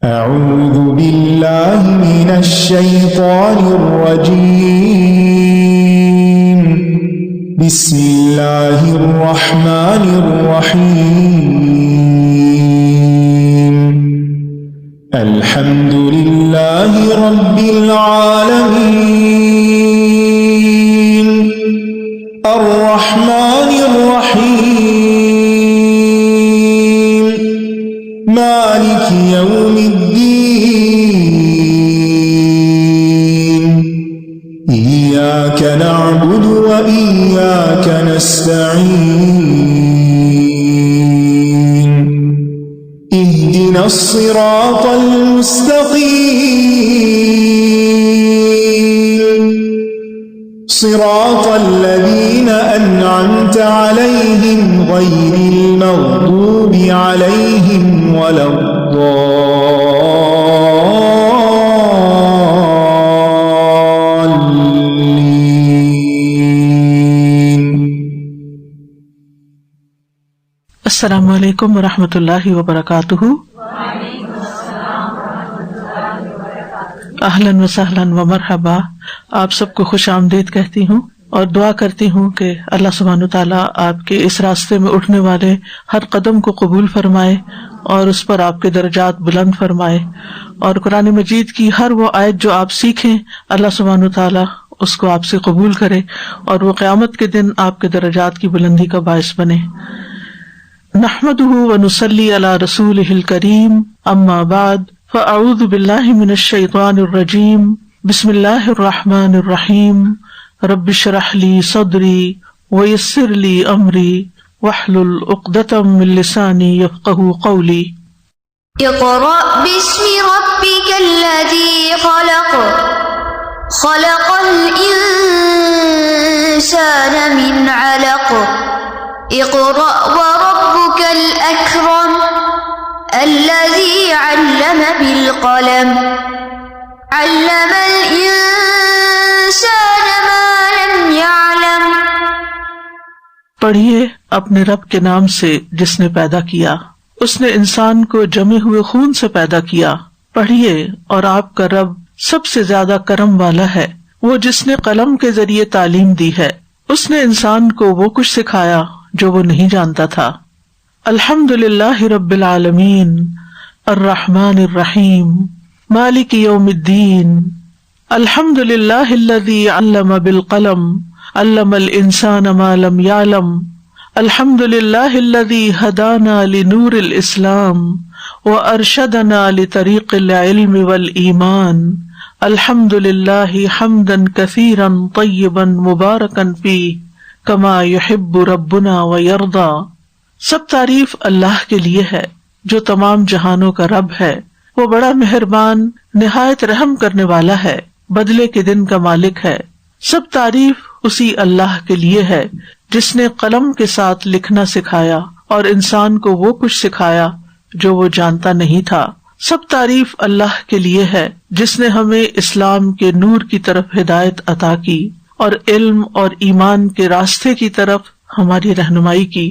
أعوذ بالله من الشيطان الرجيم بسم الله الرحمن الرحيم الحمد لله رب العالمين الرحمن الرحيم مالك يوم الدين إياك نعبد وإياك نستعين اهدنا الصراط المستقيم صراط الذين أنعمت عليهم غير المغضوب عليهم ولا الضالين. السلام علیکم ورحمۃ اللہ وبرکاتہ. اہلاً و سہلاً و مرحبا. آپ سب کو خوش آمدید کہتی ہوں اور دعا کرتی ہوں کہ اللہ سبحانہ تعالیٰ آپ کے اس راستے میں اٹھنے والے ہر قدم کو قبول فرمائے اور اس پر آپ کے درجات بلند فرمائے، اور قرآن مجید کی ہر وہ آیت جو آپ سیکھیں اللہ سبحانہ تعالیٰ اس کو آپ سے قبول کرے اور وہ قیامت کے دن آپ کے درجات کی بلندی کا باعث بنے. نحمدہ ونصلی علی رسولہ الکریم، اما بعد فاعوذ باللہ من الشیطان الرجیم. بسم اللہ الرحمن الرحیم. رب اشرح لی صدری ویسر لی امری واحلل عقدۃ من لسانی یفقہوا قولی. اقرأ باسم ربك الذي خلق خلق الإنسان من علق اقرأ وربك الأكرم الذي علم بالقلم علم الإنسان ما لم يعلم. پڑھیے اپنے رب کے نام سے جس نے پیدا کیا، اس نے انسان کو جمے ہوئے خون سے پیدا کیا. پڑھیے اور آپ کا رب سب سے زیادہ کرم والا ہے، وہ جس نے قلم کے ذریعے تعلیم دی ہے. اس نے انسان کو وہ کچھ سکھایا جو وہ نہیں جانتا تھا. الحمد للہ رب العالمین الرحمن الرحیم مالک یوم الدین. الحمد للہ الذی علم بالقلم علم الانسان ما لم يعلم. الحمد للہ الذی ہدانا لنور الاسلام وارشدنا لطریق العلم والایمان. الحمد للہ حمدا کثیرا طیبا مبارکا فیہ کما یحب ربنا ویرضی. سب تعریف اللہ کے لیے ہے جو تمام جہانوں کا رب ہے. وہ بڑا مہربان نہایت رحم کرنے والا ہے، بدلے کے دن کا مالک ہے. سب تعریف اسی اللہ کے لیے ہے جس نے قلم کے ساتھ لکھنا سکھایا اور انسان کو وہ کچھ سکھایا جو وہ جانتا نہیں تھا. سب تعریف اللہ کے لیے ہے جس نے ہمیں اسلام کے نور کی طرف ہدایت عطا کی اور علم اور ایمان کے راستے کی طرف ہماری رہنمائی کی.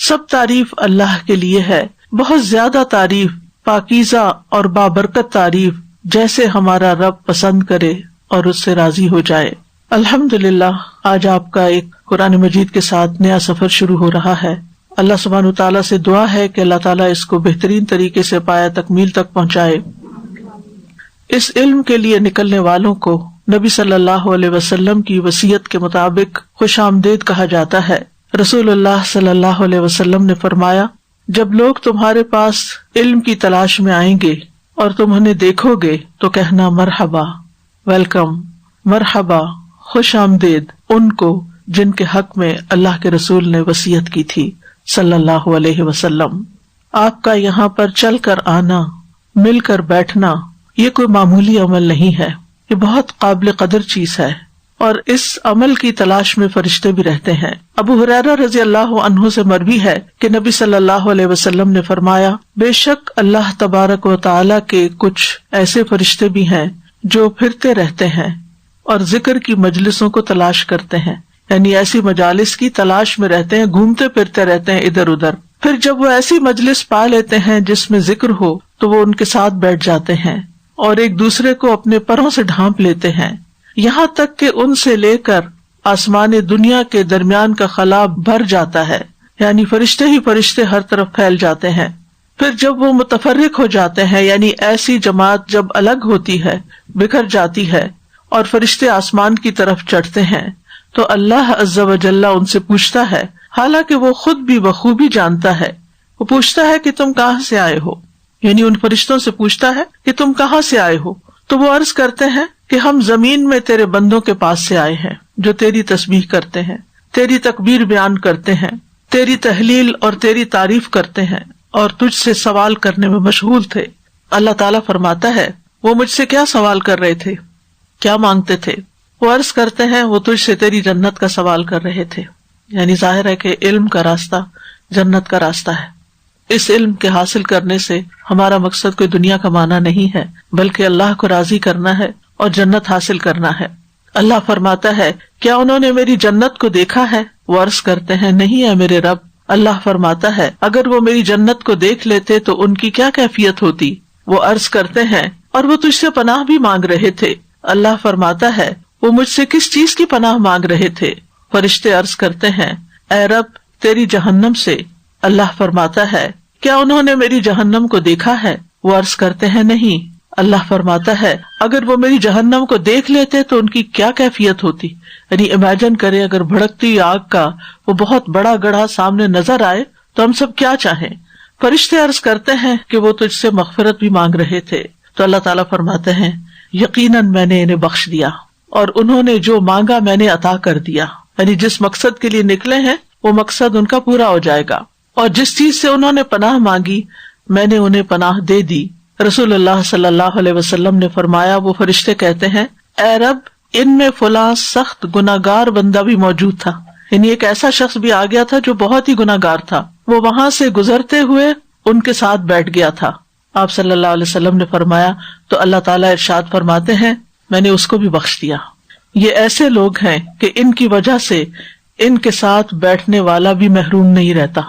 سب تعریف اللہ کے لیے ہے، بہت زیادہ تعریف، پاکیزہ اور بابرکت تعریف، جیسے ہمارا رب پسند کرے اور اس سے راضی ہو جائے. الحمدللہ آج آپ کا ایک قرآن مجید کے ساتھ نیا سفر شروع ہو رہا ہے. اللہ سبحانہ تعالیٰ سے دعا ہے کہ اللہ تعالیٰ اس کو بہترین طریقے سے پایا تکمیل تک پہنچائے. اس علم کے لیے نکلنے والوں کو نبی صلی اللہ علیہ وسلم کی وصیت کے مطابق خوش آمدید کہا جاتا ہے. رسول اللہ صلی اللہ علیہ وسلم نے فرمایا، جب لوگ تمہارے پاس علم کی تلاش میں آئیں گے اور تم انہیں دیکھو گے تو کہنا مرحبا، ویلکم، مرحبا، خوش آمدید ان کو جن کے حق میں اللہ کے رسول نے وصیت کی تھی صلی اللہ علیہ وسلم. آپ کا یہاں پر چل کر آنا، مل کر بیٹھنا، یہ کوئی معمولی عمل نہیں ہے، یہ بہت قابل قدر چیز ہے، اور اس عمل کی تلاش میں فرشتے بھی رہتے ہیں. ابو ہریرہ رضی اللہ عنہ سے مروی ہے کہ نبی صلی اللہ علیہ وسلم نے فرمایا، بے شک اللہ تبارک و تعالی کے کچھ ایسے فرشتے بھی ہیں جو پھرتے رہتے ہیں اور ذکر کی مجلسوں کو تلاش کرتے ہیں، یعنی ایسی مجالس کی تلاش میں رہتے ہیں، گھومتے پھرتے رہتے ہیں ادھر ادھر. پھر جب وہ ایسی مجلس پا لیتے ہیں جس میں ذکر ہو تو وہ ان کے ساتھ بیٹھ جاتے ہیں اور ایک دوسرے کو اپنے پروں سے ڈھانپ لیتے ہیں، یہاں تک کہ ان سے لے کر آسمان دنیا کے درمیان کا خلا بھر جاتا ہے، یعنی فرشتے ہی فرشتے ہر طرف پھیل جاتے ہیں۔ پھر جب وہ متفرق ہو جاتے ہیں، یعنی ایسی جماعت جب الگ ہوتی ہے، بکھر جاتی ہے اور فرشتے آسمان کی طرف چڑھتے ہیں، تو اللہ عز و جل ان سے پوچھتا ہے، حالانکہ وہ خود بھی بخوبی جانتا ہے، وہ پوچھتا ہے کہ تم کہاں سے آئے ہو، یعنی ان فرشتوں سے پوچھتا ہے کہ تم کہاں سے آئے ہو، تو وہ عرض کرتے ہیں کہ ہم زمین میں تیرے بندوں کے پاس سے آئے ہیں جو تیری تسبیح کرتے ہیں، تیری تکبیر بیان کرتے ہیں، تیری تحلیل اور تیری تعریف کرتے ہیں اور تجھ سے سوال کرنے میں مشغول تھے۔ اللہ تعالیٰ فرماتا ہے وہ مجھ سے کیا سوال کر رہے تھے، کیا مانگتے تھے؟ وہ عرض کرتے ہیں وہ تجھ سے تیری جنت کا سوال کر رہے تھے، یعنی ظاہر ہے کہ علم کا راستہ جنت کا راستہ ہے۔ اس علم کے حاصل کرنے سے ہمارا مقصد کوئی دنیا کمانا نہیں ہے، بلکہ اللہ کو راضی کرنا ہے اور جنت حاصل کرنا ہے۔ اللہ فرماتا ہے کیا انہوں نے میری جنت کو دیکھا ہے؟ وہ عرض کرتے ہیں نہیں ہے میرے رب۔ اللہ فرماتا ہے اگر وہ میری جنت کو دیکھ لیتے تو ان کی کیا کیفیت ہوتی؟ وہ عرض کرتے ہیں اور وہ تجھ سے پناہ بھی مانگ رہے تھے۔ اللہ فرماتا ہے وہ مجھ سے کس چیز کی پناہ مانگ رہے تھے؟ فرشتے عرض کرتے ہیں اے رب تیری جہنم سے۔ اللہ فرماتا ہے کیا انہوں نے میری جہنم کو دیکھا ہے؟ وہ عرض کرتے ہیں نہیں۔ اللہ فرماتا ہے اگر وہ میری جہنم کو دیکھ لیتے تو ان کی کیا کیفیت ہوتی؟ یعنی امیجن کرے اگر بھڑکتی آگ کا وہ بہت بڑا گڑھا سامنے نظر آئے تو ہم سب کیا چاہیں؟ فرشتے عرض کرتے ہیں کہ وہ تجھ سے مغفرت بھی مانگ رہے تھے، تو اللہ تعالیٰ فرماتے ہیں یقیناً میں نے انہیں بخش دیا اور انہوں نے جو مانگا میں نے عطا کر دیا، یعنی جس مقصد کے لیے نکلے ہیں وہ مقصد ان کا پورا ہو جائے گا، اور جس چیز سے انہوں نے پناہ مانگی میں نے انہیں پناہ دے دی۔ رسول اللہ صلی اللہ علیہ وسلم نے فرمایا وہ فرشتے کہتے ہیں اے رب ان میں فلاں سخت گناہگار بندہ بھی موجود تھا، یعنی ایک ایسا شخص بھی آ گیا تھا جو بہت ہی گناہگار تھا، وہ وہاں سے گزرتے ہوئے ان کے ساتھ بیٹھ گیا تھا۔ آپ صلی اللہ علیہ وسلم نے فرمایا تو اللہ تعالیٰ ارشاد فرماتے ہیں میں نے اس کو بھی بخش دیا۔ یہ ایسے لوگ ہیں کہ ان کی وجہ سے ان کے ساتھ بیٹھنے والا بھی محروم نہیں رہتا،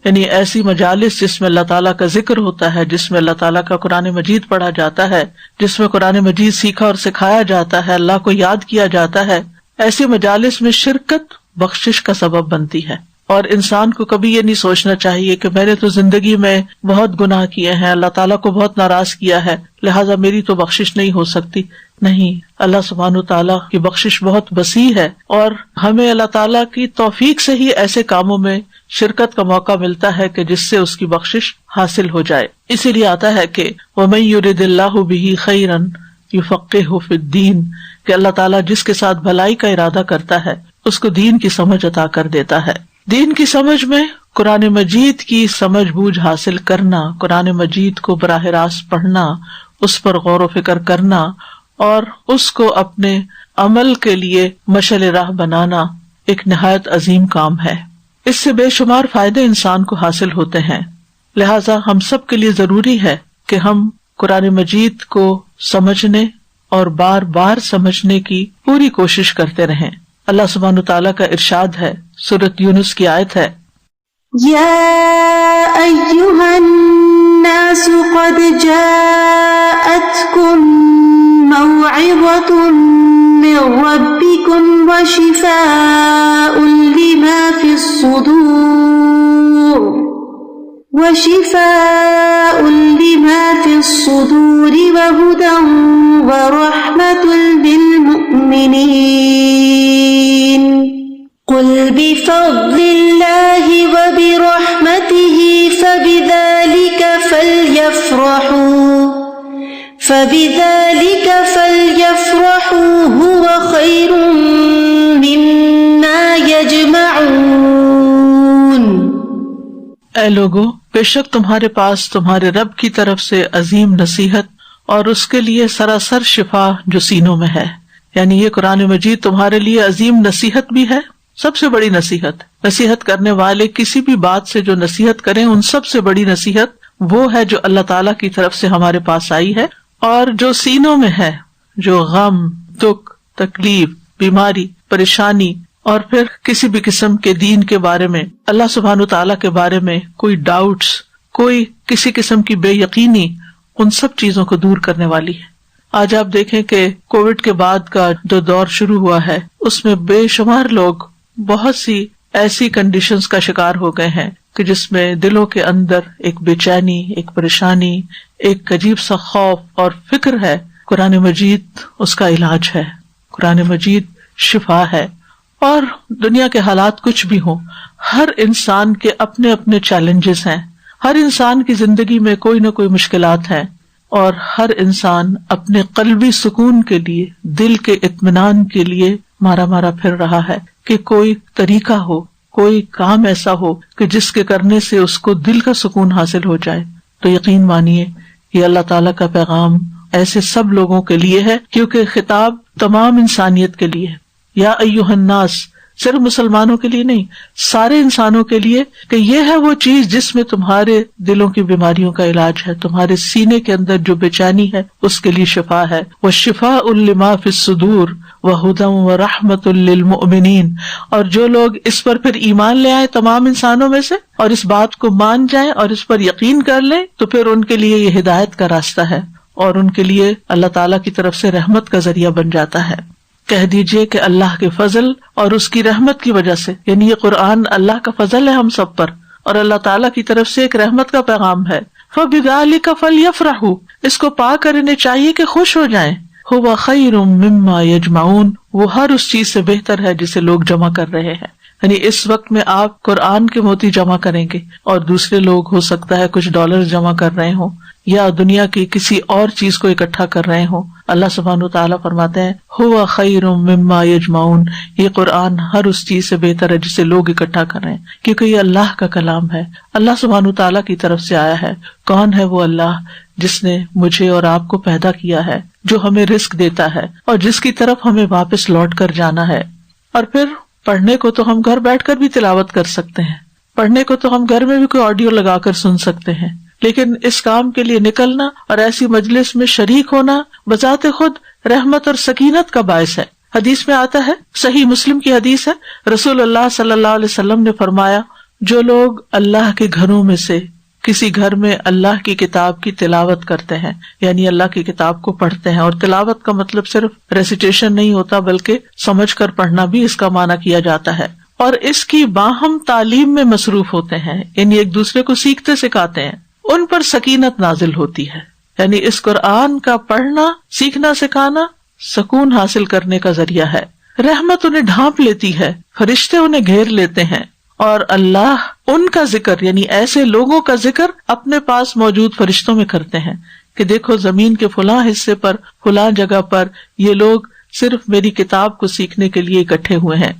یعنی ایسی مجالس جس میں اللہ تعالیٰ کا ذکر ہوتا ہے، جس میں اللہ تعالیٰ کا قرآن مجید پڑھا جاتا ہے، جس میں قرآن مجید سیکھا اور سکھایا جاتا ہے، اللہ کو یاد کیا جاتا ہے، ایسی مجالس میں شرکت بخشش کا سبب بنتی ہے۔ اور انسان کو کبھی یہ نہیں سوچنا چاہیے کہ میں نے تو زندگی میں بہت گناہ کیے ہیں، اللہ تعالیٰ کو بہت ناراض کیا ہے لہٰذا میری تو بخشش نہیں ہو سکتی۔ نہیں، اللہ سبحانہ وتعالیٰ کی بخشش بہت وسیع ہے اور ہمیں اللہ تعالیٰ کی توفیق سے ہی ایسے کاموں میں شرکت کا موقع ملتا ہے کہ جس سے اس کی بخشش حاصل ہو جائے۔ اسی لیے آتا ہے کہ وَمَن يُرِدِ اللَّهُ بِهِ خَيْرًا يُفَقِّهْهُ فِي الدِّينِ، کہ اللہ تعالیٰ جس کے ساتھ بھلائی کا ارادہ کرتا ہے اس کو دین کی سمجھ عطا کر دیتا ہے۔ دین کی سمجھ میں قرآن مجید کی سمجھ بوجھ حاصل کرنا، قرآن مجید کو براہ راست پڑھنا، اس پر غور و فکر کرنا اور اس کو اپنے عمل کے لیے مشعل راہ بنانا ایک نہایت عظیم کام ہے۔ اس سے بے شمار فائدے انسان کو حاصل ہوتے ہیں، لہٰذا ہم سب کے لیے ضروری ہے کہ ہم قرآن مجید کو سمجھنے اور بار بار سمجھنے کی پوری کوشش کرتے رہیں۔ اللہ سبحانہ تعالیٰ کا ارشاد ہے، سورۃ یونس کی آیت ہے یا ایھا الناس قد جاءتکم موعظۃ من ربکم وشفاء لما فی الصدور وہدی ورحمۃ للمؤمنین قل بفضل اللہ وبرحمتہ فبذلك فليفرحوا هو خیر مما یجمعون۔ اے لوگو، بے شک تمہارے پاس تمہارے رب کی طرف سے عظیم نصیحت اور اس کے لیے سراسر شفا جو سینوں میں ہے، یعنی یہ قرآن مجید تمہارے لیے عظیم نصیحت بھی ہے، سب سے بڑی نصیحت۔ نصیحت کرنے والے کسی بھی بات سے جو نصیحت کریں ان سب سے بڑی نصیحت وہ ہے جو اللہ تعالیٰ کی طرف سے ہمارے پاس آئی ہے، اور جو سینوں میں ہے، جو غم، دکھ، تکلیف، بیماری، پریشانی اور پھر کسی بھی قسم کے دین کے بارے میں، اللہ سبحانہ تعالیٰ کے بارے میں کوئی ڈاؤٹس، کوئی کسی قسم کی بے یقینی ان سب چیزوں کو دور کرنے والی ہے۔ آج آپ دیکھیں کہ کووڈ کے بعد کا جو دور شروع ہوا ہے اس میں بے شمار لوگ بہت سی ایسی کنڈیشنز کا شکار ہو گئے ہیں کہ جس میں دلوں کے اندر ایک بے چینی، ایک پریشانی، ایک عجیب سا خوف اور فکر ہے۔ قرآن مجید اس کا علاج ہے، قرآن مجید شفا ہے۔ اور دنیا کے حالات کچھ بھی ہوں، ہر انسان کے اپنے اپنے چیلنجز ہیں، ہر انسان کی زندگی میں کوئی نہ کوئی مشکلات ہیں، اور ہر انسان اپنے قلبی سکون کے لیے، دل کے اطمینان کے لیے مارا مارا پھر رہا ہے کہ کوئی طریقہ ہو، کوئی کام ایسا ہو کہ جس کے کرنے سے اس کو دل کا سکون حاصل ہو جائے۔ تو یقین مانیے یہ اللہ تعالیٰ کا پیغام ایسے سب لوگوں کے لیے ہے، کیونکہ خطاب تمام انسانیت کے لیے ہے۔ یا ایھا الناس، صرف مسلمانوں کے لیے نہیں، سارے انسانوں کے لیے، کہ یہ ہے وہ چیز جس میں تمہارے دلوں کی بیماریوں کا علاج ہے، تمہارے سینے کے اندر جو بے چینی ہے اس کے لیے شفا ہے۔ وَشِفَاءٌ لِمَا فِي الصُّدُورِ وَهُدًى وَرَحْمَةٌ لِّلْمُؤْمِنِينَ، اور جو لوگ اس پر پھر ایمان لے آئے تمام انسانوں میں سے اور اس بات کو مان جائیں اور اس پر یقین کر لیں، تو پھر ان کے لیے یہ ہدایت کا راستہ ہے اور ان کے لیے اللہ تعالیٰ کی طرف سے رحمت کا ذریعہ بن جاتا ہے۔ کہہ دیجئے کہ اللہ کے فضل اور اس کی رحمت کی وجہ سے، یعنی یہ قرآن اللہ کا فضل ہے ہم سب پر اور اللہ تعالیٰ کی طرف سے ایک رحمت کا پیغام ہے۔ فَبِذَلِكَ فَلْيَفْرَحُوا، اس کو پا کر انہیں چاہیے کہ خوش ہو جائیں۔ هُوَ خَيْرٌ مِّمَّا يَجْمَعُونَ، وہ ہر اس چیز سے بہتر ہے جسے لوگ جمع کر رہے ہیں۔ یعنی اس وقت میں آپ قرآن کے موتی جمع کریں گے اور دوسرے لوگ ہو سکتا ہے کچھ ڈالر جمع کر رہے ہوں یا دنیا کی کسی اور چیز کو اکٹھا کر رہے ہوں۔ اللہ سبحانہ وتعالیٰ فرماتے ہیں ہوا خیر مما یجمعون، یہ قرآن ہر اس چیز سے بہتر ہے جسے لوگ اکٹھا کر رہے ہیں، کیونکہ یہ اللہ کا کلام ہے، اللہ سبحانہ وتعالیٰ کی طرف سے آیا ہے۔ کون ہے وہ اللہ جس نے مجھے اور آپ کو پیدا کیا ہے، جو ہمیں رزق دیتا ہے اور جس کی طرف ہمیں واپس لوٹ کر جانا ہے۔ اور پھر پڑھنے کو تو ہم گھر بیٹھ کر بھی تلاوت کر سکتے ہیں، پڑھنے کو تو ہم گھر میں بھی کوئی آڈیو لگا کر سن سکتے ہیں، لیکن اس کام کے لیے نکلنا اور ایسی مجلس میں شریک ہونا بذات خود رحمت اور سکینت کا باعث ہے۔ حدیث میں آتا ہے، صحیح مسلم کی حدیث ہے، رسول اللہ صلی اللہ علیہ وسلم نے فرمایا، جو لوگ اللہ کے گھروں میں سے کسی گھر میں اللہ کی کتاب کی تلاوت کرتے ہیں، یعنی اللہ کی کتاب کو پڑھتے ہیں، اور تلاوت کا مطلب صرف ریسیٹیشن نہیں ہوتا بلکہ سمجھ کر پڑھنا بھی اس کا معنی کیا جاتا ہے، اور اس کی باہم تعلیم میں مصروف ہوتے ہیں، یعنی ایک دوسرے کو سیکھتے سکھاتے ہیں، ان پر سکینت نازل ہوتی ہے۔ یعنی اس قرآن کا پڑھنا، سیکھنا، سکھانا سکون حاصل کرنے کا ذریعہ ہے، رحمت انہیں ڈھانپ لیتی ہے، فرشتے انہیں گھیر لیتے ہیں، اور اللہ ان کا ذکر یعنی ایسے لوگوں کا ذکر اپنے پاس موجود فرشتوں میں کرتے ہیں کہ دیکھو زمین کے فلاں حصے پر، فلاں جگہ پر یہ لوگ صرف میری کتاب کو سیکھنے کے لیے اکٹھے ہوئے ہیں۔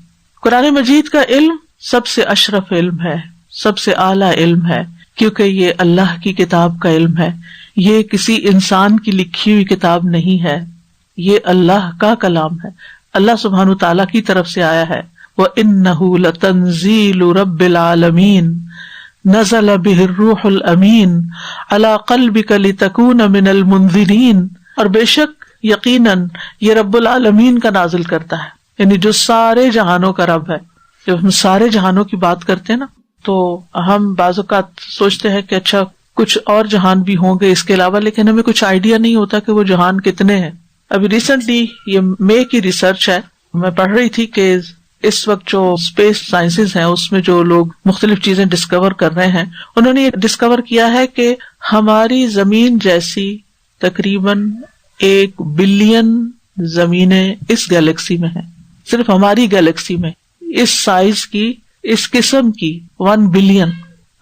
قرآن مجید کا علم سب سے اشرف علم ہے، سب سے اعلیٰ علم ہے، کیونکہ یہ اللہ کی کتاب کا علم ہے، یہ کسی انسان کی لکھی ہوئی کتاب نہیں ہے، یہ اللہ کا کلام ہے، اللہ سبحانہ تعالیٰ کی طرف سے آیا ہے۔ وَإِنَّهُ لَتَنزِيلُ رَبِّ الْعَالَمِينَ نَزَلَ بِهِ الرُّوحُ الْأَمِينُ عَلَى قَلْبِكَ لِتَكُونَ مِنَ الْمُنذِرِينَ، اور بے شک یقیناً یہ رب العالمین کا نازل کرتا ہے، یعنی جو سارے جہانوں کا رب ہے۔ جب ہم سارے جہانوں کی بات کرتے ہیں نا تو ہم بعض اوقات سوچتے ہیں کہ اچھا کچھ اور جہان بھی ہوں گے اس کے علاوہ، لیکن ہمیں کچھ آئیڈیا نہیں ہوتا کہ وہ جہان کتنے ہیں۔ ابھی ریسنٹلی یہ مے کی ریسرچ ہے، میں پڑھ رہی تھی کہ اس وقت جو اسپیس سائنسز ہیں اس میں جو لوگ مختلف چیزیں ڈسکور کر رہے ہیں، انہوں نے یہ ڈسکور کیا ہے کہ ہماری زمین جیسی تقریباً 1 بلین زمینیں اس گیلیکسی میں ہیں، صرف ہماری گیلیکسی میں اس سائز کی، اس قسم کی 1 بلین۔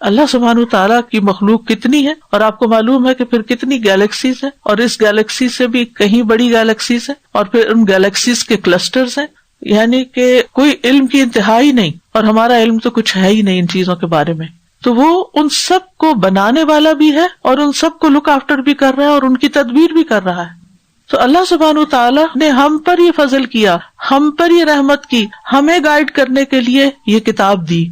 اللہ سبحانہ تعالیٰ کی مخلوق کتنی ہے، اور آپ کو معلوم ہے کہ پھر کتنی گیلیکسیز ہیں، اور اس گیلیکسی سے بھی کہیں بڑی گیلیکسیز ہیں، اور پھر ان گیلیکسیز کے کلسٹرز ہیں، یعنی کہ کوئی علم کی انتہائی نہیں، اور ہمارا علم تو کچھ ہے ہی نہیں ان چیزوں کے بارے میں۔ تو وہ ان سب کو بنانے والا بھی ہے اور ان سب کو لک آفٹر بھی کر رہا ہے اور ان کی تدبیر بھی کر رہا ہے۔ تو اللہ سبحانہ تعالیٰ نے ہم پر یہ فضل کیا، ہم پر یہ رحمت کی، ہمیں گائیڈ کرنے کے لیے یہ کتاب دی،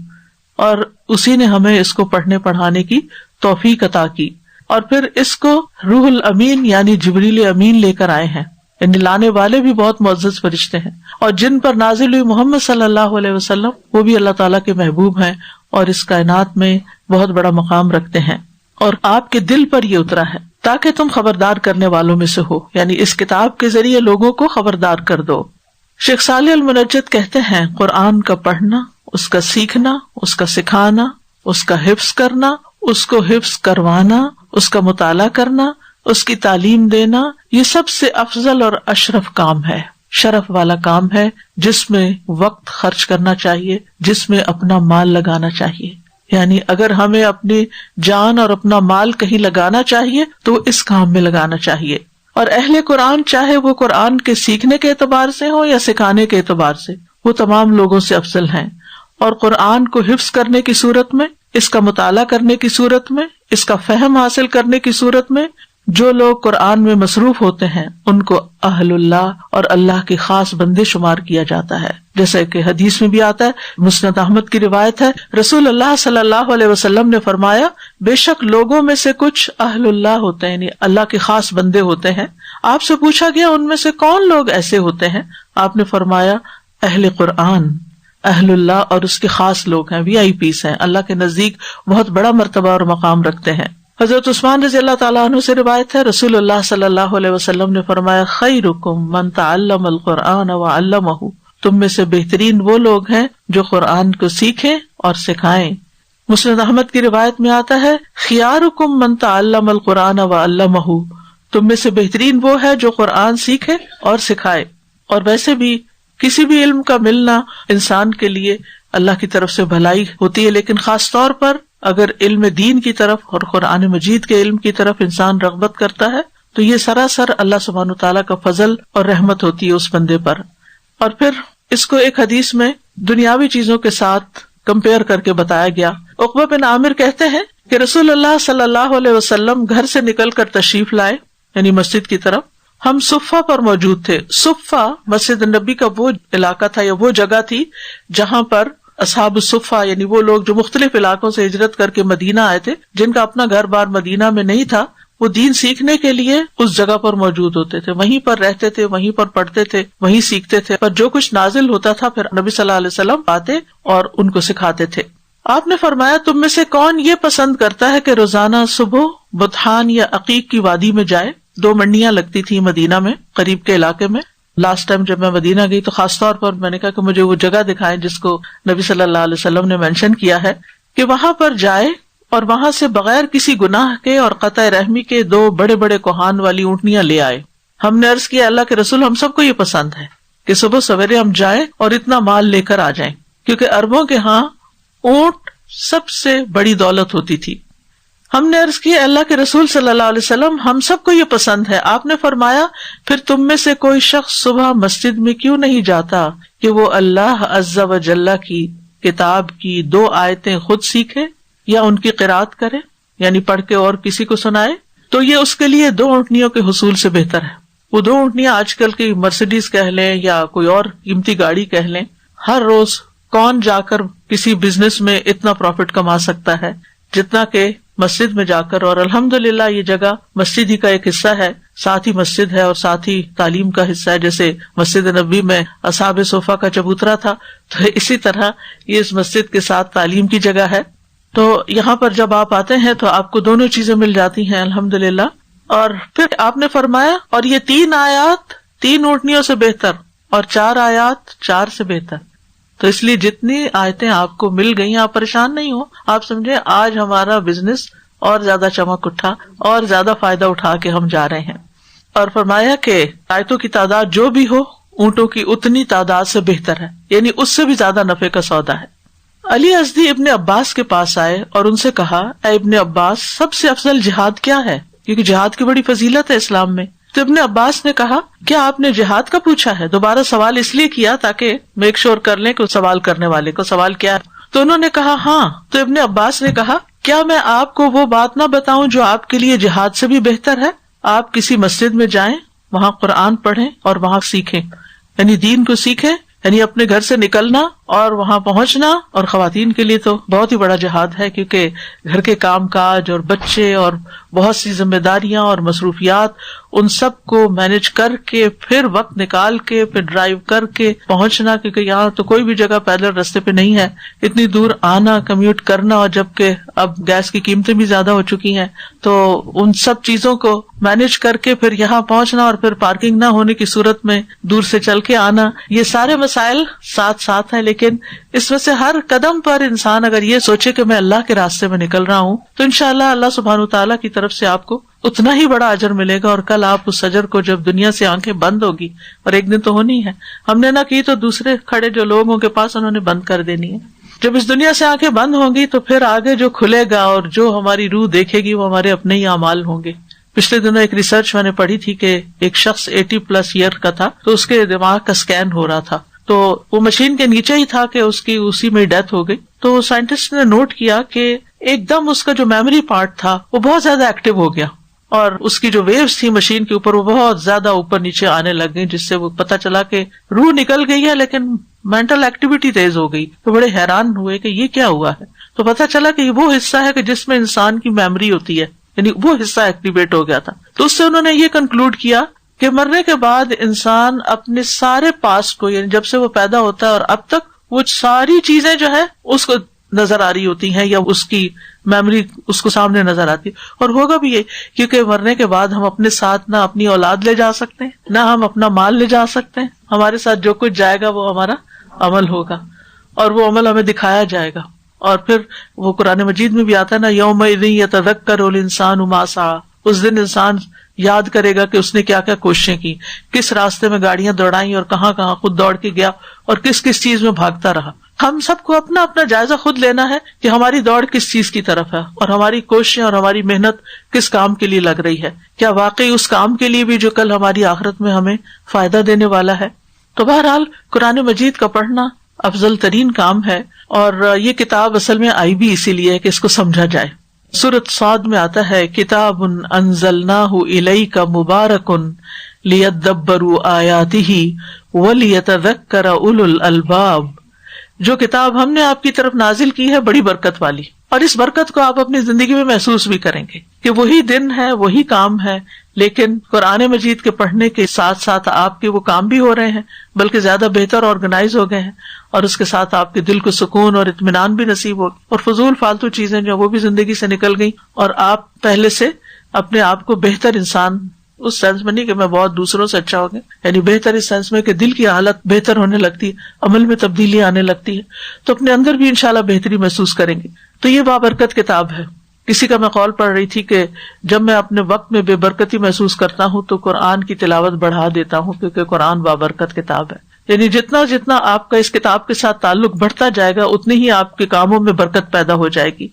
اور اسی نے ہمیں اس کو پڑھنے پڑھانے کی توفیق عطا کی، اور پھر اس کو روح الامین یعنی جبریل امین لے کر آئے ہیں، یعنی لانے والے بھی بہت معزز فرشتے ہیں، اور جن پر نازل ہوئی محمد صلی اللہ علیہ وسلم وہ بھی اللہ تعالیٰ کے محبوب ہیں اور اس کائنات میں بہت بڑا مقام رکھتے ہیں، اور آپ کے دل پر یہ اترا ہے تاکہ تم خبردار کرنے والوں میں سے ہو، یعنی اس کتاب کے ذریعے لوگوں کو خبردار کر دو۔ شیخ صالح المنجد کہتے ہیں قرآن کا پڑھنا، اس کا سیکھنا، اس کا سکھانا، اس کا حفظ کرنا، اس کو حفظ کروانا، اس کا مطالعہ کرنا، اس کی تعلیم دینا، یہ سب سے افضل اور اشرف کام ہے، شرف والا کام ہے، جس میں وقت خرچ کرنا چاہیے، جس میں اپنا مال لگانا چاہیے۔ یعنی اگر ہمیں اپنی جان اور اپنا مال کہیں لگانا چاہیے تو اس کام میں لگانا چاہیے۔ اور اہل قرآن چاہے وہ قرآن کے سیکھنے کے اعتبار سے ہو یا سکھانے کے اعتبار سے، وہ تمام لوگوں سے افضل ہیں۔ اور قرآن کو حفظ کرنے کی صورت میں، اس کا مطالعہ کرنے کی صورت میں، اس کا فہم حاصل کرنے کی صورت میں جو لوگ قرآن میں مصروف ہوتے ہیں ان کو اہل اللہ اور اللہ کے خاص بندے شمار کیا جاتا ہے، جیسے کہ حدیث میں بھی آتا ہے، مسند احمد کی روایت ہے، رسول اللہ صلی اللہ علیہ وسلم نے فرمایا، بے شک لوگوں میں سے کچھ اہل اللہ ہوتے ہیں، یعنی اللہ کے خاص بندے ہوتے ہیں۔ آپ سے پوچھا گیا ان میں سے کون لوگ ایسے ہوتے ہیں؟ آپ نے فرمایا اہل قرآن، اہل اللہ اور اس کے خاص لوگ ہیں، VIP ہیں، اللہ کے نزدیک بہت بڑا مرتبہ اور مقام رکھتے ہیں۔ حضرت عثمان رضی اللہ تعالیٰ عنہ سے روایت ہے، رسول اللہ صلی اللہ علیہ وسلم نے فرمایا، خیرکم من تعلم القرآن وعلمہ، تم میں سے بہترین وہ لوگ ہیں جو قرآن کو سیکھیں اور سکھائیں۔ مسند احمد کی روایت میں آتا ہے، خیارکم من تعلم القرآن وعلمہ، تم میں سے بہترین وہ ہے جو قرآن سیکھے اور سکھائے۔ اور ویسے بھی کسی بھی علم کا ملنا انسان کے لیے اللہ کی طرف سے بھلائی ہوتی ہے، لیکن خاص طور پر اگر علم دین کی طرف اور قرآن مجید کے علم کی طرف انسان رغبت کرتا ہے تو یہ سراسر اللہ سبحانہ وتعالیٰ کا فضل اور رحمت ہوتی ہے اس بندے پر۔ اور پھر اس کو ایک حدیث میں دنیاوی چیزوں کے ساتھ کمپیئر کر کے بتایا گیا۔ عقبہ بن عامر کہتے ہیں کہ رسول اللہ صلی اللہ علیہ وسلم گھر سے نکل کر تشریف لائے، یعنی مسجد کی طرف، ہم صفہ پر موجود تھے۔ صفہ مسجد نبی کا وہ علاقہ تھا یا وہ جگہ تھی جہاں پر اصحاب الصفہ، یعنی وہ لوگ جو مختلف علاقوں سے ہجرت کر کے مدینہ آئے تھے، جن کا اپنا گھر بار مدینہ میں نہیں تھا، وہ دین سیکھنے کے لیے اس جگہ پر موجود ہوتے تھے، وہیں پر رہتے تھے، وہیں پر پڑھتے تھے، وہیں سیکھتے تھے، پر جو کچھ نازل ہوتا تھا پھر نبی صلی اللہ علیہ وسلم آتے اور ان کو سکھاتے تھے۔ آپ نے فرمایا، تم میں سے کون یہ پسند کرتا ہے کہ روزانہ صبح بطحان یا عقیق کی وادی میں جائے؟ 2 منڈیاں لگتی تھی مدینہ میں، قریب کے علاقے میں۔ لاسٹ ٹائم جب میں مدینہ گئی تو خاص طور پر میں نے کہا کہ مجھے وہ جگہ دکھائیں جس کو نبی صلی اللہ علیہ وسلم نے مینشن کیا ہے، کہ وہاں پر جائے اور وہاں سے بغیر کسی گناہ کے اور قطع رحمی کے 2 بڑے بڑے کوہان والی اونٹنیاں لے آئے۔ ہم نے عرض کیا، اللہ کے رسول، ہم سب کو یہ پسند ہے کہ صبح سویرے ہم جائیں اور اتنا مال لے کر آ جائیں، کیونکہ عربوں کے ہاں اونٹ سب سے بڑی دولت ہوتی تھی۔ ہم نے عرض کیا، اللہ کے رسول صلی اللہ علیہ وسلم، ہم سب کو یہ پسند ہے۔ آپ نے فرمایا، پھر تم میں سے کوئی شخص صبح مسجد میں کیوں نہیں جاتا کہ وہ اللہ عز و جل کی کتاب کی 2 آیتیں خود سیکھے یا ان کی قرات کرے، یعنی پڑھ کے اور کسی کو سنائے؟ تو یہ اس کے لیے 2 اونٹنیوں کے حصول سے بہتر ہے۔ وہ 2 اونٹنیاں آج کل کی مرسیڈیز کہہ لیں یا کوئی اور قیمتی گاڑی کہہ لیں، ہر روز کون جا کر کسی بزنس میں اتنا پروفٹ کما سکتا ہے جتنا کہ مسجد میں جا کر؟ اور الحمدللہ یہ جگہ مسجد ہی کا ایک حصہ ہے، ساتھ ہی مسجد ہے اور ساتھ ہی تعلیم کا حصہ ہے۔ جیسے مسجد نبی میں اصحاب صفہ کا چبوترا تھا، تو اسی طرح یہ اس مسجد کے ساتھ تعلیم کی جگہ ہے۔ تو یہاں پر جب آپ آتے ہیں تو آپ کو دونوں چیزیں مل جاتی ہیں الحمدللہ۔ اور پھر آپ نے فرمایا، اور یہ 3 آیات 3 اونٹنیوں سے بہتر اور 4 آیات 4 سے بہتر۔ تو اس لیے جتنی آیتیں آپ کو مل گئی آپ پریشان نہیں ہو، آپ سمجھے آج ہمارا بزنس اور زیادہ چمک اٹھا اور زیادہ فائدہ اٹھا کے ہم جا رہے ہیں۔ اور فرمایا کہ آیتوں کی تعداد جو بھی ہو، اونٹوں کی اتنی تعداد سے بہتر ہے، یعنی اس سے بھی زیادہ نفع کا سودا ہے۔ علی ازدی ابن عباس کے پاس آئے اور ان سے کہا، اے ابن عباس، سب سے افضل جہاد کیا ہے؟ کیونکہ جہاد کی بڑی فضیلت ہے اسلام میں۔ تو ابن عباس نے کہا، کیا آپ نے جہاد کا پوچھا ہے؟ دوبارہ سوال اس لیے کیا تاکہ میک شور کر لیں کہ سوال کرنے والے کو سوال کیا ہے۔ تو انہوں نے کہا ہاں۔ تو ابن عباس نے کہا، کیا میں آپ کو وہ بات نہ بتاؤں جو آپ کے لیے جہاد سے بھی بہتر ہے؟ آپ کسی مسجد میں جائیں، وہاں قرآن پڑھیں اور وہاں سیکھیں، یعنی دین کو سیکھیں، یعنی اپنے گھر سے نکلنا اور وہاں پہنچنا، اور خواتین کے لیے تو بہت ہی بڑا جہاد ہے، کیونکہ گھر کے کام کاج اور بچے اور بہت سی ذمہ داریاں اور مصروفیات، ان سب کو مینج کر کے پھر وقت نکال کے پھر ڈرائیو کر کے پہنچنا، کیونکہ یہاں تو کوئی بھی جگہ پیدل راستے پہ نہیں ہے، اتنی دور آنا، کمیوٹ کرنا، اور جبکہ اب گیس کی قیمتیں بھی زیادہ ہو چکی ہیں، تو ان سب چیزوں کو مینج کر کے پھر یہاں پہنچنا، اور پھر پارکنگ نہ ہونے کی صورت میں دور سے چل کے آنا، یہ سارے مسائل ساتھ ساتھ ہیں. لیکن اس میں سے ہر قدم پر انسان اگر یہ سوچے کہ میں اللہ کے راستے میں نکل رہا ہوں، تو انشاءاللہ اللہ سبحانہ وتعالیٰ کی طرف سے آپ کو اتنا ہی بڑا اجر ملے گا. اور کل آپ اس اجر کو جب دنیا سے آنکھیں بند ہوگی، اور ایک دن تو ہونی ہے، ہم نے نہ کی تو دوسرے کھڑے جو لوگ ہوں کے پاس انہوں نے بند کر دینی ہے. جب اس دنیا سے آنکھیں بند ہوں گی تو پھر آگے جو کھلے گا اور جو ہماری روح دیکھے گی وہ ہمارے اپنے ہی اعمال ہوں گے. پچھلے دنوں ایک ریسرچ میں نے پڑھی تھی کہ ایک شخص 80+ ایئر کا تھا، تو اس کے دماغ کا سکین ہو رہا تھا، تو وہ مشین کے نیچے ہی تھا کہ اس کی اسی میں ڈیتھ ہو گئی. تو سائنٹسٹ نے نوٹ کیا کہ ایک دم اس کا جو میموری پارٹ تھا وہ بہت زیادہ ایکٹیو ہو گیا، اور اس کی جو ویوز تھی مشین کے اوپر وہ بہت زیادہ اوپر نیچے آنے لگ گئی، جس سے وہ پتا چلا کہ روح نکل گئی ہے لیکن مینٹل ایکٹیویٹی تیز ہو گئی. تو بڑے حیران ہوئے کہ یہ کیا ہوا ہے. تو پتا چلا کہ یہ وہ حصہ ہے کہ جس میں انسان کی میموری ہوتی ہے، یعنی وہ حصہ ایکٹیویٹ ہو گیا تھا. تو اس سے انہوں نے یہ کنکلوڈ کیا کہ مرنے کے بعد انسان اپنے سارے پاسٹ کو، یعنی جب سے وہ پیدا ہوتا ہے اور اب تک، وہ ساری چیزیں جو ہے اس کو نظر آ رہی ہوتی ہیں، یا اس کی میموری اس کو سامنے نظر آتی ہے. اور ہوگا بھی یہ، کیونکہ مرنے کے بعد ہم اپنے ساتھ نہ اپنی اولاد لے جا سکتے ہیں، نہ ہم اپنا مال لے جا سکتے ہیں. ہمارے ساتھ جو کچھ جائے گا وہ ہمارا عمل ہوگا، اور وہ عمل ہمیں دکھایا جائے گا. اور پھر وہ قرآن مجید میں بھی آتا ہے نا، یومئذ یتذکر الانسان ما سعی، اس دن انسان یاد کرے گا کہ اس نے کیا کیا کوششیں کی، کس راستے میں گاڑیاں دوڑائیں اور کہاں کہاں خود دوڑ کے گیا اور کس کس چیز میں بھاگتا رہا. ہم سب کو اپنا اپنا جائزہ خود لینا ہے کہ ہماری دوڑ کس چیز کی طرف ہے، اور ہماری کوششیں اور ہماری محنت کس کام کے لیے لگ رہی ہے. کیا واقعی اس کام کے لیے بھی جو کل ہماری آخرت میں ہمیں فائدہ دینے والا ہے. تو بہرحال قرآن مجید کا پڑھنا افضل ترین کام ہے، اور یہ کتاب اصل میں آئی بھی اسی لیے کہ اس کو سمجھا جائے. سورۃ صاد میں آتا ہے، کتاب انزلناہ الیک مبارک لیدبروا آیاتہ ولیتذکر اولو الالباب. جو کتاب ہم نے آپ کی طرف نازل کی ہے بڑی برکت والی، اور اس برکت کو آپ اپنی زندگی میں محسوس بھی کریں گے کہ وہی دن ہے، وہی کام ہے، لیکن قرآن مجید کے پڑھنے کے ساتھ ساتھ آپ کے وہ کام بھی ہو رہے ہیں، بلکہ زیادہ بہتر آرگنائز ہو گئے ہیں، اور اس کے ساتھ آپ کے دل کو سکون اور اطمینان بھی نصیب ہو، اور فضول فالتو چیزیں جو وہ بھی زندگی سے نکل گئی، اور آپ پہلے سے اپنے آپ کو بہتر انسان، اس سینس میں نہیں کہ میں بہت دوسروں سے اچھا ہو گیا، یعنی بہتر اس سینس میں کہ دل کی حالت بہتر ہونے لگتی ہے، عمل میں تبدیلی آنے لگتی ہے، تو اپنے اندر بھی انشاءاللہ بہتری محسوس کریں گے. تو یہ بابرکت کتاب ہے. کسی کا میں قول پڑھ رہی تھی کہ جب میں اپنے وقت میں بے برکتی محسوس کرتا ہوں تو قرآن کی تلاوت بڑھا دیتا ہوں، کیونکہ قرآن بابرکت کتاب ہے. یعنی جتنا جتنا آپ کا اس کتاب کے ساتھ تعلق بڑھتا جائے گا اتنی ہی آپ کے کاموں میں برکت پیدا ہو جائے گی.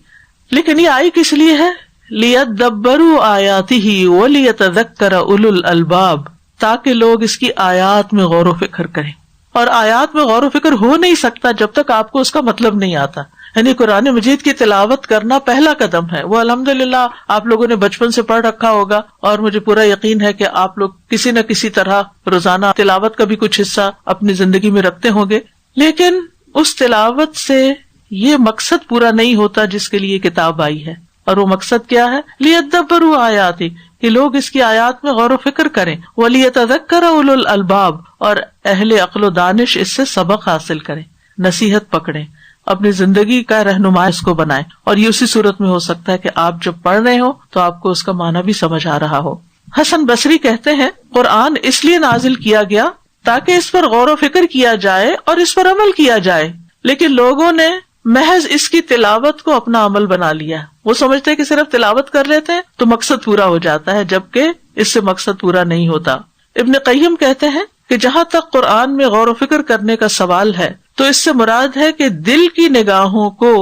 لیکن یہ آئی کس لیے ہے؟ لیدبروا آیاتہ ولیتذکر اولو الالباب، تاکہ لوگ اس کی آیات میں غور و فکر کریں. اور آیات میں غور و فکر ہو نہیں سکتا جب تک آپ کو اس کا مطلب نہیں آتا. یعنی قرآن مجید کی تلاوت کرنا پہلا قدم ہے. وہ الحمدللہ آپ لوگوں نے بچپن سے پڑھ رکھا ہوگا، اور مجھے پورا یقین ہے کہ آپ لوگ کسی نہ کسی طرح روزانہ تلاوت کا بھی کچھ حصہ اپنی زندگی میں رکھتے ہوں گے. لیکن اس تلاوت سے یہ مقصد پورا نہیں ہوتا جس کے لیے کتاب آئی ہے. اور وہ مقصد کیا ہے؟ لیدبروا آیاتہ، کہ لوگ اس کی آیات میں غور و فکر کریں، ولیتذکر اولو الالباب، اور اہل عقل و دانش اس سے سبق حاصل کریں، نصیحت پکڑیں، اپنی زندگی کا رہنما اس کو بنائیں. اور یہ اسی صورت میں ہو سکتا ہے کہ آپ جب پڑھ رہے ہو تو آپ کو اس کا معنی بھی سمجھ آ رہا ہو. حسن بصری کہتے ہیں، قرآن اس لیے نازل کیا گیا تاکہ اس پر غور و فکر کیا جائے اور اس پر عمل کیا جائے، لیکن لوگوں نے محض اس کی تلاوت کو اپنا عمل بنا لیا. وہ سمجھتے ہیں کہ صرف تلاوت کر لیتے ہیں تو مقصد پورا ہو جاتا ہے، جبکہ اس سے مقصد پورا نہیں ہوتا. ابن قیم کہتے ہیں کہ جہاں تک قرآن میں غور و فکر کرنے کا سوال ہے تو اس سے مراد ہے کہ دل کی نگاہوں کو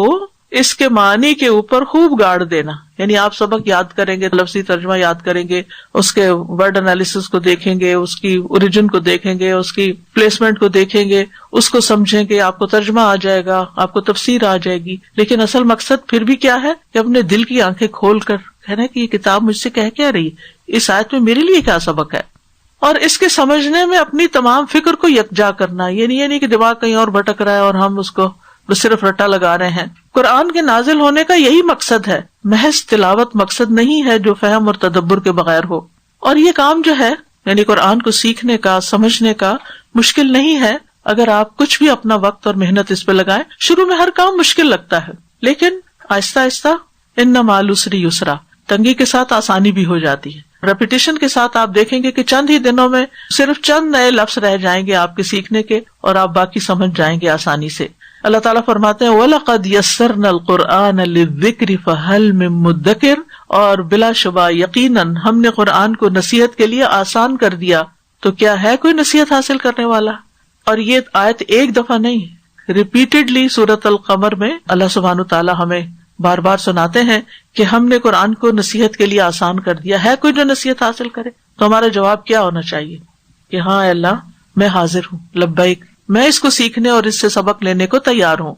اس کے معنی کے اوپر خوب گاڑ دینا. یعنی آپ سبق یاد کریں گے، لفظی ترجمہ یاد کریں گے، اس کے ورڈ انالیسس کو دیکھیں گے، اس کی اوریجن کو دیکھیں گے، اس کی پلیسمنٹ کو دیکھیں گے، اس کو سمجھیں گے، آپ کو ترجمہ آ جائے گا، آپ کو تفسیر آ جائے گی. لیکن اصل مقصد پھر بھی کیا ہے کہ اپنے دل کی آنکھیں کھول کر کہنا کہ یہ کتاب مجھ سے کہہ کیا رہی ہے، اس آیت میں میرے لیے کیا سبق ہے. اور اس کے سمجھنے میں اپنی تمام فکر کو یکجا کرنا. یہ نہیں کہ دماغ کہیں اور بھٹک رہا ہے اور ہم اس کو بس صرف رٹا لگا رہے ہیں. قرآن کے نازل ہونے کا یہی مقصد ہے, محض تلاوت مقصد نہیں ہے جو فہم اور تدبر کے بغیر ہو. اور یہ کام جو ہے یعنی قرآن کو سیکھنے کا, سمجھنے کا مشکل نہیں ہے اگر آپ کچھ بھی اپنا وقت اور محنت اس پہ لگائیں. شروع میں ہر کام مشکل لگتا ہے, لیکن آہستہ آہستہ ان مع العسر یسرا, تنگی کے ساتھ آسانی بھی ہو جاتی ہے. ریپیٹیشن کے ساتھ آپ دیکھیں گے کہ چند ہی دنوں میں صرف چند نئے لفظ رہ جائیں گے آپ کے سیکھنے کے, اور آپ باقی سمجھ جائیں گے آسانی سے. اللہ تعالیٰ فرماتے ہیں وَلَقَدْ يَسَّرْنَا الْقُرْآنَ لِلذِّكْرِ فَهَلْ مِن مُدَّكِرٍ, اور بلا شبہ یقیناً ہم نے قرآن کو نصیحت کے لیے آسان کر دیا, تو کیا ہے کوئی نصیحت حاصل کرنے والا. اور یہ آیت ایک دفعہ نہیں, ریپیٹڈلی سورۃ القمر میں اللہ سبحانہ وتعالیٰ ہمیں بار بار سناتے ہیں کہ ہم نے قرآن کو نصیحت کے لیے آسان کر دیا. ہے کوئی جو نصیحت حاصل کرے؟ تو ہمارا جواب کیا ہونا چاہیے کہ ہاں اے اللہ میں حاضر ہوں, لبیک, میں اس کو سیکھنے اور اس سے سبق لینے کو تیار ہوں.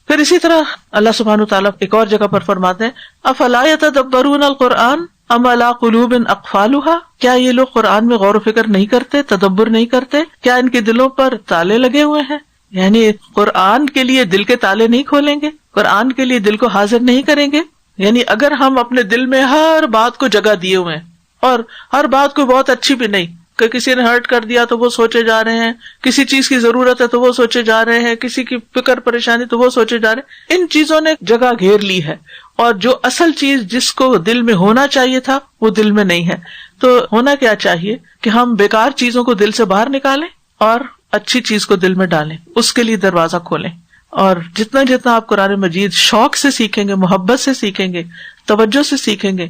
پھر اسی طرح اللہ سبحانہ وتعالیٰ ایک اور جگہ پر فرماتے ہیں افلا یتدبرون القرآن ام علی قلوب اقفالها, کیا یہ لوگ قرآن میں غور و فکر نہیں کرتے, تدبر نہیں کرتے؟ کیا ان کے دلوں پر تالے لگے ہوئے ہیں؟ یعنی قرآن کے لیے دل کے تالے نہیں کھولیں گے, قرآن کے لیے دل کو حاضر نہیں کریں گے. یعنی اگر ہم اپنے دل میں ہر بات کو جگہ دیے ہوئے ہیں اور ہر بات کو بہت اچھی بھی نہیں, کہ کسی نے ہرٹ کر دیا تو وہ سوچے جا رہے ہیں, کسی چیز کی ضرورت ہے تو وہ سوچے جا رہے ہیں, کسی کی فکر پریشانی تو وہ سوچے جا رہے ہیں, ان چیزوں نے جگہ گھیر لی ہے, اور جو اصل چیز جس کو دل میں ہونا چاہیے تھا وہ دل میں نہیں ہے. تو ہونا کیا چاہیے کہ ہم بیکار چیزوں کو دل سے باہر نکالیں اور اچھی چیز کو دل میں ڈالیں, اس کے لیے دروازہ کھولیں. اور جتنا جتنا آپ قرآن مجید شوق سے سیکھیں گے, محبت سے سیکھیں گے, توجہ سے سیکھیں گے,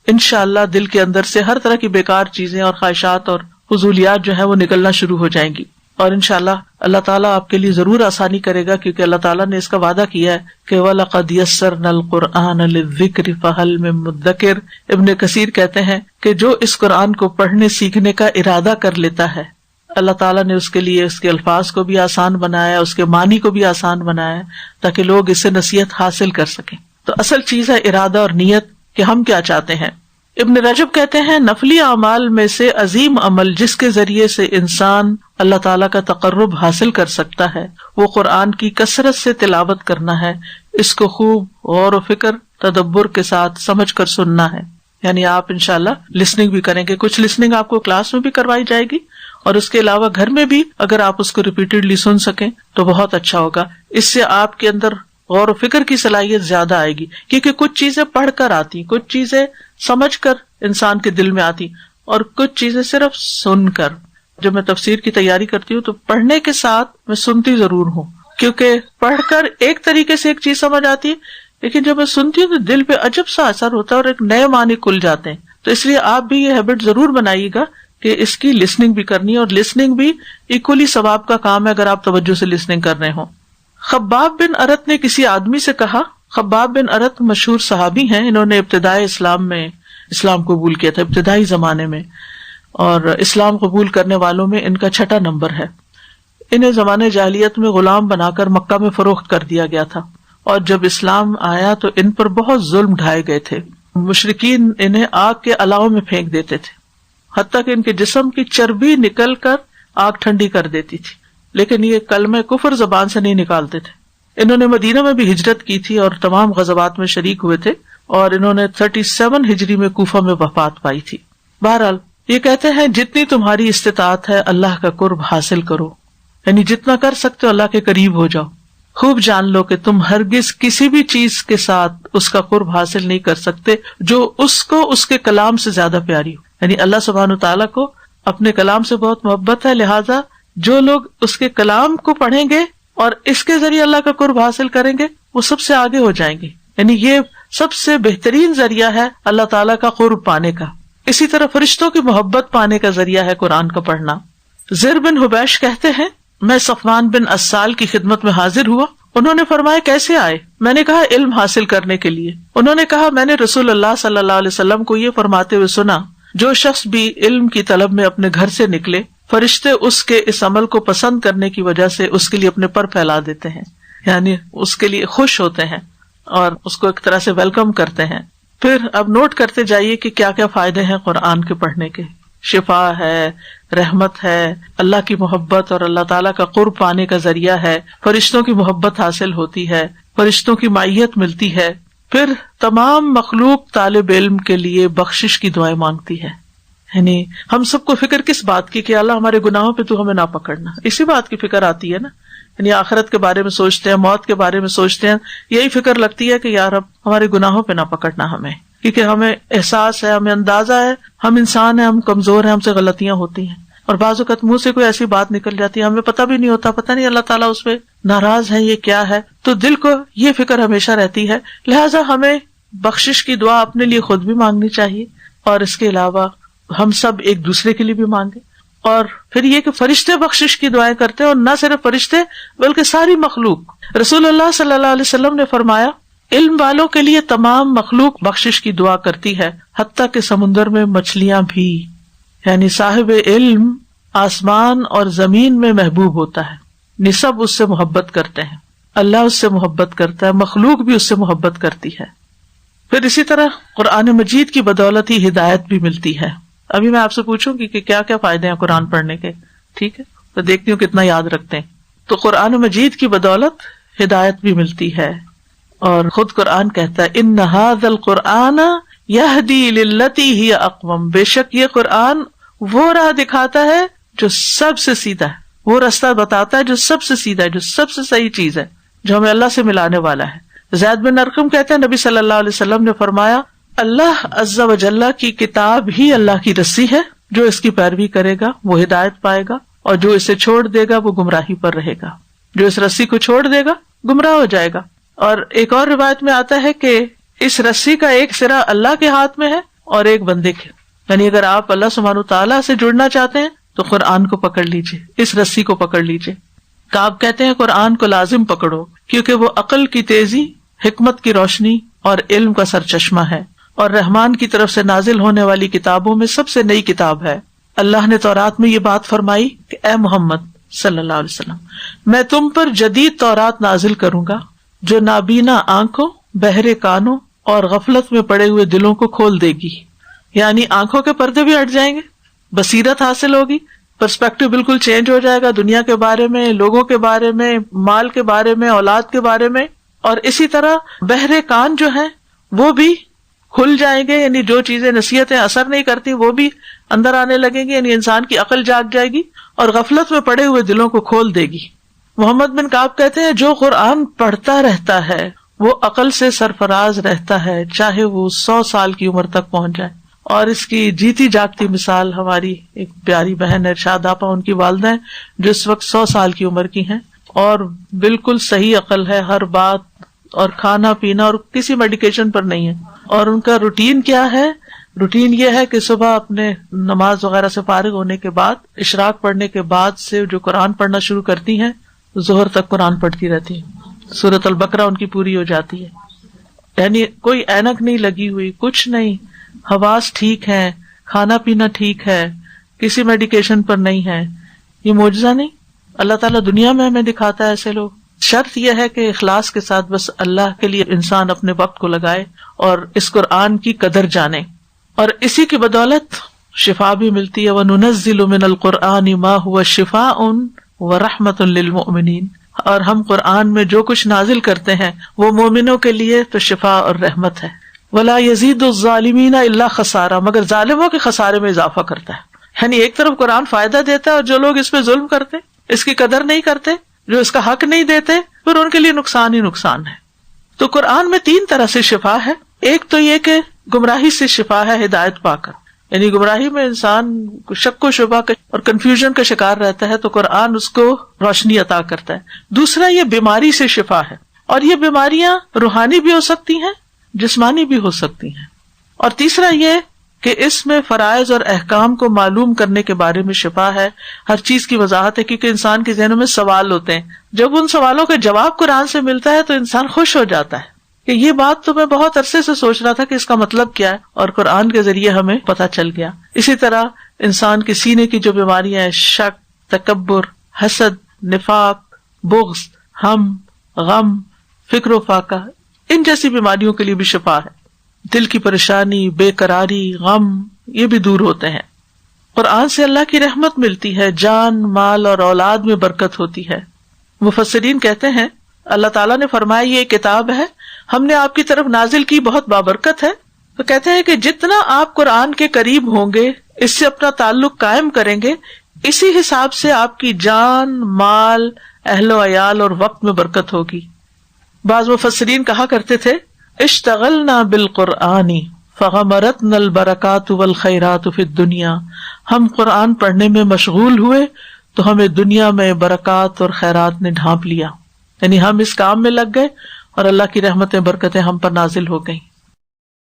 انشاءاللہ دل کے اندر سے ہر طرح کی بیکار چیزیں اور خواہشات اور فضولیات جو ہے وہ نکلنا شروع ہو جائیں گی. اور انشاءاللہ اللہ تعالیٰ آپ کے لیے ضرور آسانی کرے گا, کیونکہ اللہ تعالیٰ نے اس کا وعدہ کیا ہے کہ وَلَقَدْ يَسَّرْنَا الْقُرْآنَ لِلذِّكْرِ فَهَلْ مِن مُدَّكِرٍ. ابن کثیر کہتے ہیں کہ جو اس قرآن کو پڑھنے سیکھنے کا ارادہ کر لیتا ہے, اللہ تعالیٰ نے اس کے لیے اس کے الفاظ کو بھی آسان بنایا, اس کے معنی کو بھی آسان بنایا, تاکہ لوگ اس سے نصیحت حاصل کر سکیں. تو اصل چیز ہے ارادہ اور نیت کہ ہم کیا چاہتے ہیں. ابن رجب کہتے ہیں نفلی اعمال میں سے عظیم عمل جس کے ذریعے سے انسان اللہ تعالیٰ کا تقرب حاصل کر سکتا ہے وہ قرآن کی کثرت سے تلاوت کرنا ہے, اس کو خوب غور و فکر تدبر کے ساتھ سمجھ کر سننا ہے. یعنی آپ انشاءاللہ لسننگ بھی کریں گے, کچھ لسننگ آپ کو کلاس میں بھی کروائی جائے گی, اور اس کے علاوہ گھر میں بھی اگر آپ اس کو ریپیٹڈلی سن سکیں تو بہت اچھا ہوگا. اس سے آپ کے اندر غور و فکر کی صلاحیت زیادہ آئے گی, کیونکہ کچھ چیزیں پڑھ کر آتی, کچھ چیزیں سمجھ کر انسان کے دل میں آتی, اور کچھ چیزیں صرف سن کر. جب میں تفسیر کی تیاری کرتی ہوں تو پڑھنے کے ساتھ میں سنتی ضرور ہوں, کیونکہ پڑھ کر ایک طریقے سے ایک چیز سمجھ آتی ہے, لیکن جب میں سنتی ہوں تو دل پہ عجب سا اثر ہوتا ہے اور ایک نئے معنی کھل جاتے ہیں. تو اس لیے آپ بھی یہ ہیبٹ ضرور بنائیے گا کہ اس کی لسننگ بھی کرنی ہے, اور لسننگ بھی ایکولی ثواب کا کام ہے اگر آپ توجہ سے لسننگ کر رہے ہوں. خباب بن ارت نے کسی آدمی سے کہا, خباب بن ارت مشہور صحابی ہیں, انہوں نے ابتدائی اسلام میں اسلام قبول کیا تھا, ابتدائی زمانے میں, اور اسلام قبول کرنے والوں میں ان کا 6 نمبر ہے. انہیں زمانے جاہلیت میں غلام بنا کر مکہ میں فروخت کر دیا گیا تھا, اور جب اسلام آیا تو ان پر بہت ظلم ڈھائے گئے تھے. مشرکین انہیں آگ کے الاؤ میں پھینک دیتے تھے, حتیٰ کہ ان کے جسم کی چربی نکل کر آگ ٹھنڈی کر دیتی تھی, لیکن یہ کلمہ کفر زبان سے نہیں نکالتے تھے. انہوں نے مدینہ میں بھی ہجرت کی تھی اور تمام غزوات میں شریک ہوئے تھے, اور انہوں نے 37 ہجری میں کوفہ میں وفات پائی تھی. بہرحال یہ کہتے ہیں جتنی تمہاری استطاعت ہے اللہ کا قرب حاصل کرو, یعنی جتنا کر سکتے ہو اللہ کے قریب ہو جاؤ. خوب جان لو کہ تم ہرگز کسی بھی چیز کے ساتھ اس کا قرب حاصل نہیں کر سکتے جو اس کو اس کے کلام سے زیادہ پیاری ہو. یعنی اللہ سبحانہ تعالیٰ کو اپنے کلام سے بہت محبت ہے, لہٰذا جو لوگ اس کے کلام کو پڑھیں گے اور اس کے ذریعے اللہ کا قرب حاصل کریں گے وہ سب سے آگے ہو جائیں گے. یعنی یہ سب سے بہترین ذریعہ ہے اللہ تعالیٰ کا قرب پانے کا. اسی طرح فرشتوں کی محبت پانے کا ذریعہ ہے قرآن کا پڑھنا. زر بن حبیش کہتے ہیں میں صفوان بن اسال کی خدمت میں حاضر ہوا, انہوں نے فرمایا کیسے آئے؟ میں نے کہا علم حاصل کرنے کے لیے. انہوں نے کہا میں نے رسول اللہ صلی اللہ علیہ وسلم کو یہ فرماتے ہوئے سنا, جو شخص بھی علم کی طلب میں اپنے گھر سے نکلے فرشتے اس کے اس عمل کو پسند کرنے کی وجہ سے اس کے لیے اپنے پر پھیلا دیتے ہیں, یعنی اس کے لیے خوش ہوتے ہیں اور اس کو ایک طرح سے ویلکم کرتے ہیں. پھر اب نوٹ کرتے جائیے کہ کیا کیا فائدے ہیں قرآن کے پڑھنے کے. شفا ہے، رحمت ہے، اللہ کی محبت اور اللہ تعالیٰ کا قرب پانے کا ذریعہ ہے، فرشتوں کی محبت حاصل ہوتی ہے، فرشتوں کی معیت ملتی ہے. پھر تمام مخلوق طالب علم کے لیے بخشش کی دعائیں مانگتی ہے. یعنی ہم سب کو فکر کس بات کی کہ اللہ ہمارے گناہوں پہ تو ہمیں نہ پکڑنا، اسی بات کی فکر آتی ہے نا. یعنی آخرت کے بارے میں سوچتے ہیں، موت کے بارے میں سوچتے ہیں، یہی فکر لگتی ہے کہ یا رب ہمارے گناہوں پہ نہ پکڑنا ہمیں، کیونکہ ہمیں احساس ہے، ہمیں اندازہ ہے، ہم انسان ہیں، ہم کمزور ہیں، ہم سے غلطیاں ہوتی ہیں، اور بعض اوقات منہ سے کوئی ایسی بات نکل جاتی ہے ہمیں پتہ بھی نہیں ہوتا، پتہ نہیں اللہ تعالیٰ اس پہ ناراض ہے، یہ کیا ہے. تو دل کو یہ فکر ہمیشہ رہتی ہے. لہٰذا ہمیں بخشش کی دعا اپنے لیے خود بھی مانگنی چاہیے، اور اس کے علاوہ ہم سب ایک دوسرے کے لیے بھی مانگیں. اور پھر یہ کہ فرشتے بخشش کی دعائیں کرتے ہیں، اور نہ صرف فرشتے بلکہ ساری مخلوق. رسول اللہ صلی اللہ علیہ وسلم نے فرمایا علم والوں کے لیے تمام مخلوق بخشش کی دعا کرتی ہے، حتیٰ کہ سمندر میں مچھلیاں بھی. یعنی صاحب علم آسمان اور زمین میں محبوب ہوتا ہے، سب اس سے محبت کرتے ہیں، اللہ اس سے محبت کرتا ہے، مخلوق بھی اس سے محبت کرتی ہے. پھر اسی طرح قرآن مجید کی بدولت ہی ہدایت بھی ملتی ہے. ابھی میں آپ سے پوچھوں گی کہ کیا کیا فائدے ہیں قرآن پڑھنے کے، ٹھیک ہے، تو دیکھتی ہوں کتنا یاد رکھتے ہیں. تو قرآن مجید کی بدولت ہدایت بھی ملتی ہے، اور خود قرآن کہتا ہے ان ھذا القرآن یہدی للتی ہی اقوم، بے شک یہ قرآن وہ راہ دکھاتا ہے جو سب سے سیدھا ہے، وہ راستہ بتاتا ہے جو سب سے سیدھا ہے، جو سب سے صحیح چیز ہے، جو ہمیں اللہ سے ملانے والا ہے. زید بن ارقم کہتے ہیں نبی صلی اللہ علیہ وسلم نے فرمایا اللہ عز و جل کی کتاب ہی اللہ کی رسی ہے، جو اس کی پیروی کرے گا وہ ہدایت پائے گا، اور جو اسے چھوڑ دے گا وہ گمراہی پر رہے گا. جو اس رسی کو چھوڑ دے گا گمراہ ہو جائے گا. اور ایک اور روایت میں آتا ہے کہ اس رسی کا ایک سرا اللہ کے ہاتھ میں ہے اور ایک بندے کے. یعنی اگر آپ اللہ سبحانہ وتعالیٰ سے جڑنا چاہتے ہیں تو قرآن کو پکڑ لیجئے، اس رسی کو پکڑ لیجئے. کعب کہتے ہیں قرآن کو لازم پکڑو، کیونکہ وہ عقل کی تیزی، حکمت کی روشنی اور علم کا سرچشمہ ہے، اور رحمان کی طرف سے نازل ہونے والی کتابوں میں سب سے نئی کتاب ہے. اللہ نے تورات میں یہ بات فرمائی کہ اے محمد صلی اللہ علیہ وسلم، میں تم پر جدید تورات نازل کروں گا جو نابینا آنکھوں، بہرے کانوں اور غفلت میں پڑے ہوئے دلوں کو کھول دے گی. یعنی آنکھوں کے پردے بھی ہٹ جائیں گے، بصیرت حاصل ہوگی، پرسپیکٹو بالکل چینج ہو جائے گا دنیا کے بارے میں، لوگوں کے بارے میں، مال کے بارے میں، اولاد کے بارے میں. اور اسی طرح بہرے کان جو ہیں وہ بھی کھل جائیں گے، یعنی جو چیزیں نصیحتیں اثر نہیں کرتی وہ بھی اندر آنے لگیں گی، یعنی انسان کی عقل جاگ جائے گی، اور غفلت میں پڑے ہوئے دلوں کو کھول دے گی. محمد بن کعب کہتے ہیں جو قرآن پڑھتا رہتا ہے وہ عقل سے سرفراز رہتا ہے، چاہے وہ 100 سال کی عمر تک پہنچ جائے. اور اس کی جیتی جاگتی مثال ہماری ایک پیاری بہن ارشاد آپا، ان کی والدہ ہیں جو اس وقت 100 سال کی عمر کی ہیں، اور بالکل صحیح عقل ہے ہر بات، اور کھانا پینا اور کسی میڈیکیشن پر نہیں ہے. اور ان کا روٹین کیا ہے؟ روٹین یہ ہے کہ صبح اپنے نماز وغیرہ سے فارغ ہونے کے بعد، اشراق پڑھنے کے بعد سے جو قرآن پڑھنا شروع کرتی ہیں، ظہر تک قرآن پڑھتی رہتی ہیں. سورۃ البقرہ ان کی پوری ہو جاتی ہے. یعنی کوئی اینک نہیں لگی ہوئی، کچھ نہیں، حواس ٹھیک ہے، کھانا پینا ٹھیک ہے، کسی میڈیکیشن پر نہیں ہے. یہ معجزہ نہیں؟ اللہ تعالیٰ دنیا میں ہمیں دکھاتا ہے ایسے لوگ. شرط یہ ہے کہ اخلاص کے ساتھ بس اللہ کے لیے انسان اپنے وقت کو لگائے اور اس قرآن کی قدر جانے. اور اسی کی بدولت شفا بھی ملتی ہے. وَنُنَزِّلُ مِنَ الْقُرْآنِ مَا هُوَ شِفَاءٌ وَرَحْمَةٌ لِّلْمُؤْمِنِينَ. اور ہم قرآن میں جو کچھ نازل کرتے ہیں وہ مومنوں کے لیے تو شفا اور رحمت ہے. وَلَا يَزِيدُ الظَّالِمِينَ إِلَّا خَسَارًا. مگر ظالموں کے خسارے میں اضافہ کرتا ہے. یعنی ایک طرف قرآن فائدہ دیتا ہے، اور جو لوگ اس پہ ظلم کرتے، اس کی قدر نہیں کرتے، جو اس کا حق نہیں دیتے، پھر ان کے لیے نقصان ہی نقصان ہے. تو قرآن میں 3 طرح سے شفا ہے. ایک تو یہ کہ گمراہی سے شفا ہے ہدایت پا کر، یعنی گمراہی میں انسان شک و شبہ اور کنفیوژن کا شکار رہتا ہے تو قرآن اس کو روشنی عطا کرتا ہے. دوسرا یہ بیماری سے شفا ہے، اور یہ بیماریاں روحانی بھی ہو سکتی ہیں، جسمانی بھی ہو سکتی ہیں. اور تیسرا یہ کہ اس میں فرائض اور احکام کو معلوم کرنے کے بارے میں شفا ہے، ہر چیز کی وضاحت ہے، کیونکہ انسان کے ذہنوں میں سوال ہوتے ہیں. جب ان سوالوں کا جواب قرآن سے ملتا ہے تو انسان خوش ہو جاتا ہے کہ یہ بات تو میں بہت عرصے سے سوچ رہا تھا کہ اس کا مطلب کیا ہے، اور قرآن کے ذریعے ہمیں پتہ چل گیا. اسی طرح انسان کے سینے کی جو بیماریاں ہیں، شک، تکبر، حسد، نفاق، بغض، ہم، غم، فکر و فاقہ، ان جیسی بیماریوں کے لیے بھی شفا ہے. دل کی پریشانی، بے قراری، غم، یہ بھی دور ہوتے ہیں. قرآن سے اللہ کی رحمت ملتی ہے، جان، مال اور اولاد میں برکت ہوتی ہے۔ مفسرین کہتے ہیں اللہ تعالیٰ نے فرمایا یہ کتاب ہے، ہم نے آپ کی طرف نازل کی، بہت بابرکت ہے۔ تو کہتے ہیں کہ جتنا آپ قرآن کے قریب ہوں گے، اس سے اپنا تعلق قائم کریں گے، اسی حساب سے آپ کی جان، مال، اہل و عیال اور وقت میں برکت ہوگی۔ بعض مفسرین کہا کرتے تھے اشتغلنا بالقرآن فغمرتنا البرکات والخیرات فی الدنیا، ہم قرآن پڑھنے میں مشغول ہوئے تو ہمیں دنیا میں برکات اور خیرات نے ڈھانپ لیا، یعنی ہم اس کام میں لگ گئے اور اللہ کی رحمتیں برکتیں ہم پر نازل ہو گئیں۔